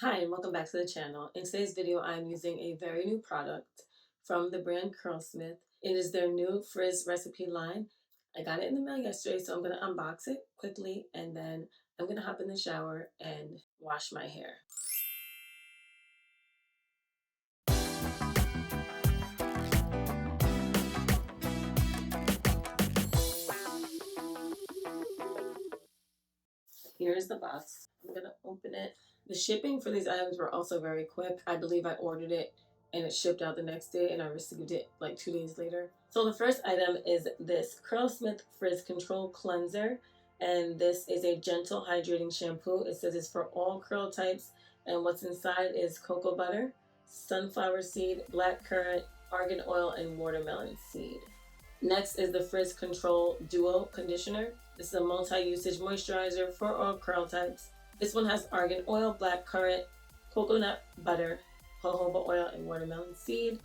Hi and welcome back to the channel. In today's video I'm using a very new product from the brand Curlsmith. It is their new Frizz recipe line. I got it in the mail yesterday, so I'm going to unbox it quickly and then I'm going to hop in the shower and wash my hair. Here's the box. I'm going to open it. The shipping for these items were also very quick. I believe I ordered it and it shipped out the next day and I received it like 2 days later. So the first item is this Curlsmith Frizz Control Cleanser, and this is a gentle hydrating shampoo. It says it's for all curl types, and what's inside is cocoa butter, sunflower seed, black currant, argan oil, and watermelon seed. Next is the Frizz Control Duo Conditioner. This is a multi-usage moisturizer for all curl types. This one has argan oil, black currant, coconut butter, jojoba oil, and watermelon seed.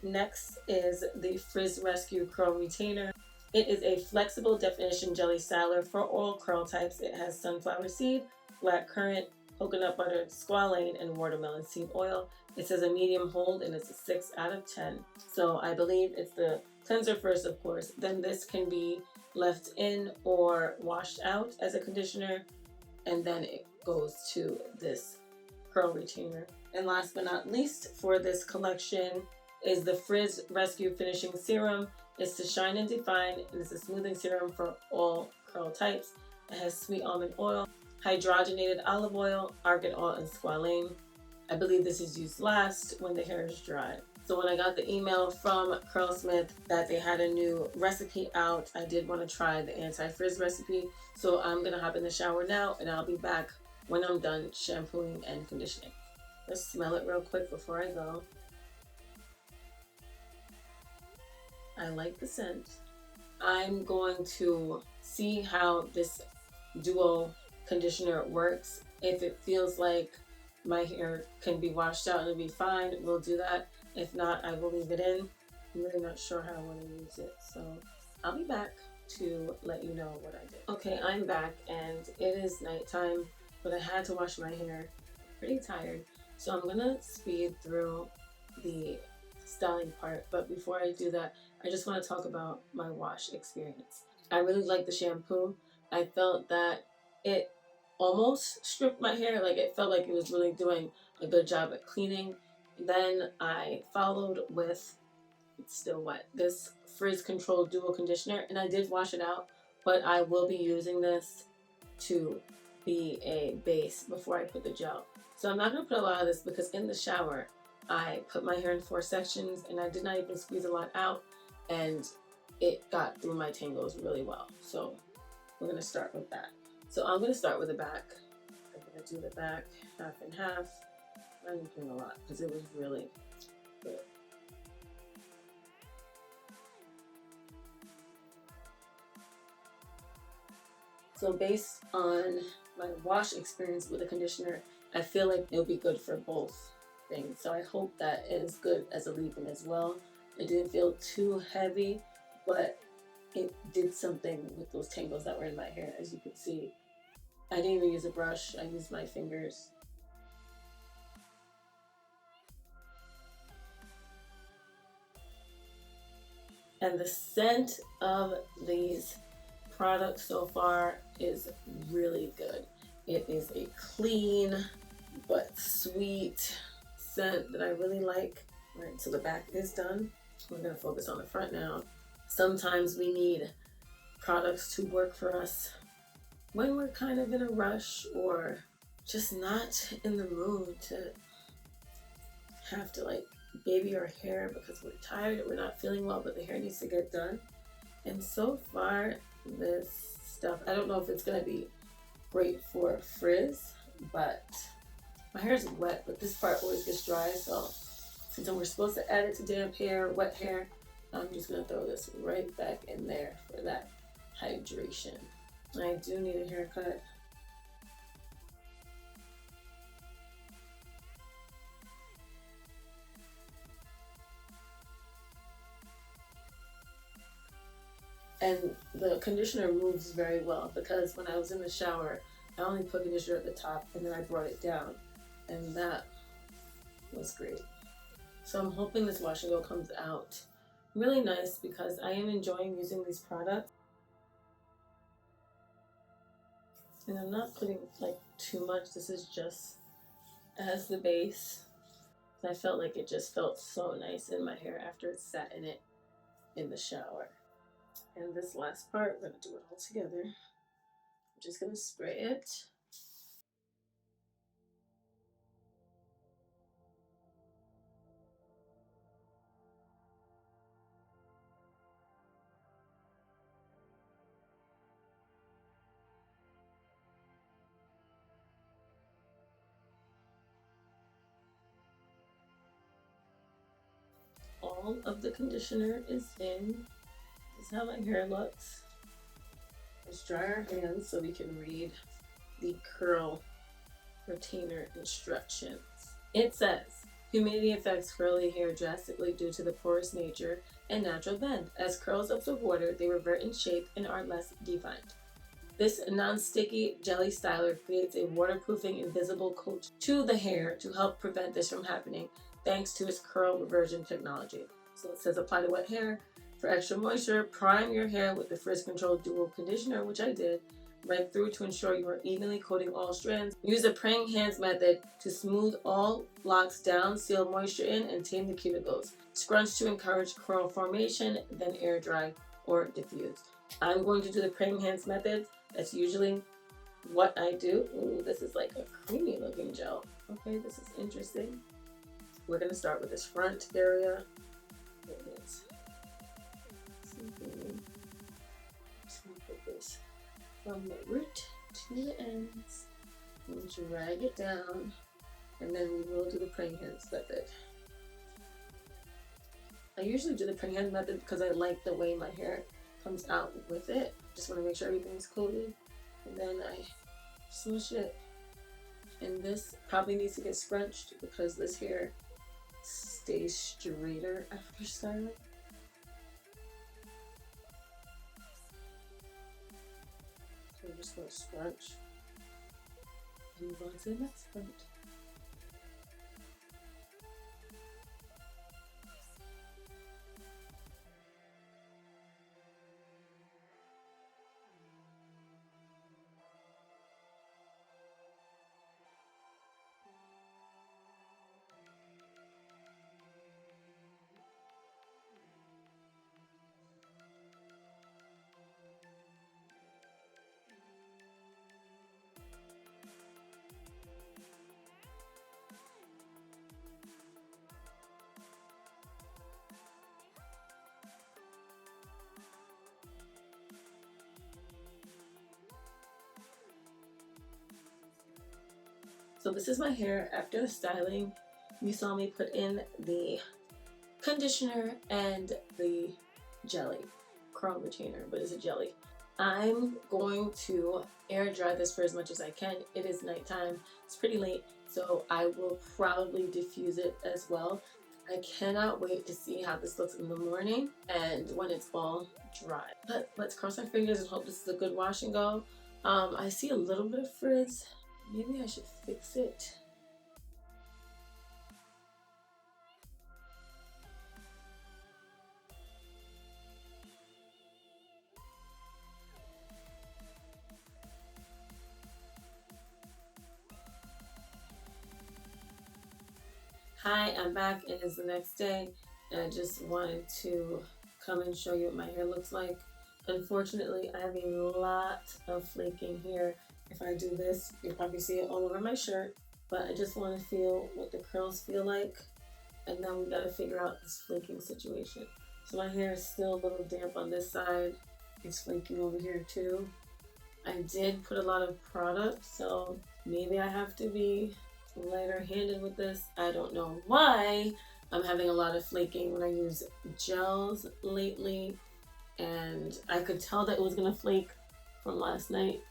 Next is the Frizz Rescue Curl Retainer. It is a flexible definition jelly styler for all curl types. It has sunflower seed, black currant, coconut butter, squalane, and watermelon seed oil. It says a medium hold and it's a 6 out of 10. So I believe it's the cleanser first, of course. Then this can be left in or washed out as a conditioner. And then it goes to this curl retainer. And last but not least for this collection is the Frizz Rescue Finishing Serum. It's to shine and define, and it's a smoothing serum for all curl types. It has sweet almond oil, hydrogenated olive oil, argan oil, and squalane. I believe this is used last when the hair is dry. So when I got the email from Curlsmith that they had a new recipe out, I did want to try the Anti-Frizz recipe. So I'm going to hop in the shower now and I'll be back when I'm done shampooing and conditioning. Let's smell it real quick before I go. I like the scent. I'm going to see how this duo conditioner works. If it feels like my hair can be washed out and it'll be fine, we'll do that. If not, I will leave it in. I'm really not sure how I want to use it, so I'll be back to let you know what I did. Okay, I'm back and it is nighttime, but I had to wash my hair. I'm pretty tired, so I'm gonna speed through the styling part. But before I do that, I just want to talk about my wash experience. I really like the shampoo. I felt that it almost stripped my hair, like it felt like it was really doing a good job at cleaning. Then I followed with, it's still wet, this Frizz Control Duo Conditioner, and I did wash it out, but I will be using this to be a base before I put the gel. So I'm not going to put a lot of this because in the shower, I put my hair in 4 sections and I did not even squeeze a lot out, and it got through my tangles really well. So we're going to start with that. So I'm going to start with the back. I'm going to do the back half and half. I'm doing a lot because it was really good. So based on my wash experience with the conditioner, I feel like it'll be good for both things. So I hope that it is good as a leave-in as well. It didn't feel too heavy, but it did something with those tangles that were in my hair. As you can see, I didn't even use a brush. I used my fingers. And the scent of these products so far is really good. It is a clean but sweet scent that I really like. All right, so the back is done. We're gonna focus on the front now. Sometimes we need products to work for us when we're kind of in a rush or just not in the mood to have to like baby our hair because we're tired or we're not feeling well, but the hair needs to get done. And so far, this stuff, I don't know if it's gonna be great for frizz, but my hair is wet, but this part always gets dry. So since we're supposed to add it to damp hair, wet hair, I'm just gonna throw this right back in there for that hydration. I do need a haircut. And the conditioner moves very well because when I was in the shower, I only put conditioner at the top and then I brought it down. and that was great. So I'm hoping this wash and go comes out really nice because I am enjoying using these products. And I'm not putting like too much. This is just as the base. I felt like it just felt so nice in my hair after it sat in it in the shower. And this last part, we're gonna do it all together. I'm just gonna spray it. All of the conditioner is in. This is how my hair looks. Let's dry our hands so we can read the curl retainer instructions. It says, humidity affects curly hair drastically due to the porous nature and natural bend. As curls absorb water, they revert in shape and are less defined. This non-sticky jelly styler creates a waterproofing invisible coat to the hair to help prevent this from happening thanks to its curl reversion technology. So it says apply to wet hair. For extra moisture, prime your hair with the Frizz Control Dual Conditioner, which I did, right through to ensure you are evenly coating all strands. Use the praying hands method to smooth all locks down, seal moisture in, and tame the cuticles. Scrunch to encourage curl formation, then air dry or diffuse. I'm going to do the praying hands method. That's usually what I do. Ooh, this is like a creamy looking gel. Okay, this is interesting. We're going to start with this front area. There it is. Just going to put this from the root to the ends and drag it down, and then we will do the praying hands method. I usually do the praying hands method because I like the way my hair comes out with it. Just want to make sure everything's coated, and then I smush it. And this probably needs to get scrunched because this hair stays straighter after styling. So I'm just going to scrunch and move on to the next part. So this is my hair after the styling. You saw me put in the conditioner and the jelly, curl retainer, but it's a jelly. I'm going to air dry this for as much as I can. It is nighttime, it's pretty late, so I will probably diffuse it as well. I cannot wait to see how this looks in the morning and when it's all dry. But let's cross our fingers and hope this is a good wash and go. I see a little bit of frizz. Maybe I should fix it. Hi, I'm back. It is the next day, and I just wanted to come and show you what my hair looks like. Unfortunately, I have a lot of flaking here. If I do this, you'll probably see it all over my shirt, but I just want to feel what the curls feel like, and then we got to figure out this flaking situation. So my hair is still a little damp on this side. It's flaking over here too. I did put a lot of product, so maybe I have to be lighter handed with this. I don't know why I'm having a lot of flaking when I use gels lately, and I could tell that it was gonna flake from last night.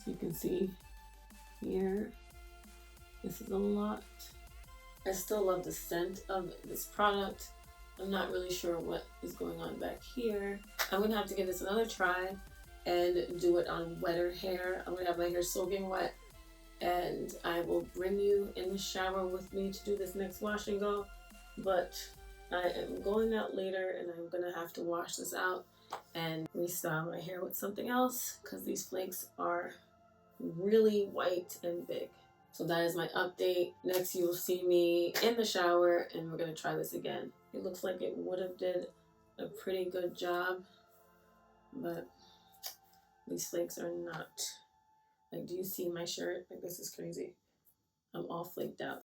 So you can see here, this is a lot. I still love the scent of this product. I'm not really sure what is going on back here. I'm gonna have to give this another try and do it on wetter hair. I'm gonna have my hair soaking wet and I will bring you in the shower with me to do this next wash and go. But I am going out later and I'm gonna have to wash this out and restyle my hair with something else because these flakes are really white and big. So that is my update. Next you will see me in the shower and we're gonna try this again. It looks like it would have did a pretty good job, but these flakes are not. Like, do you see my shirt? Like, this is crazy. I'm all flaked out.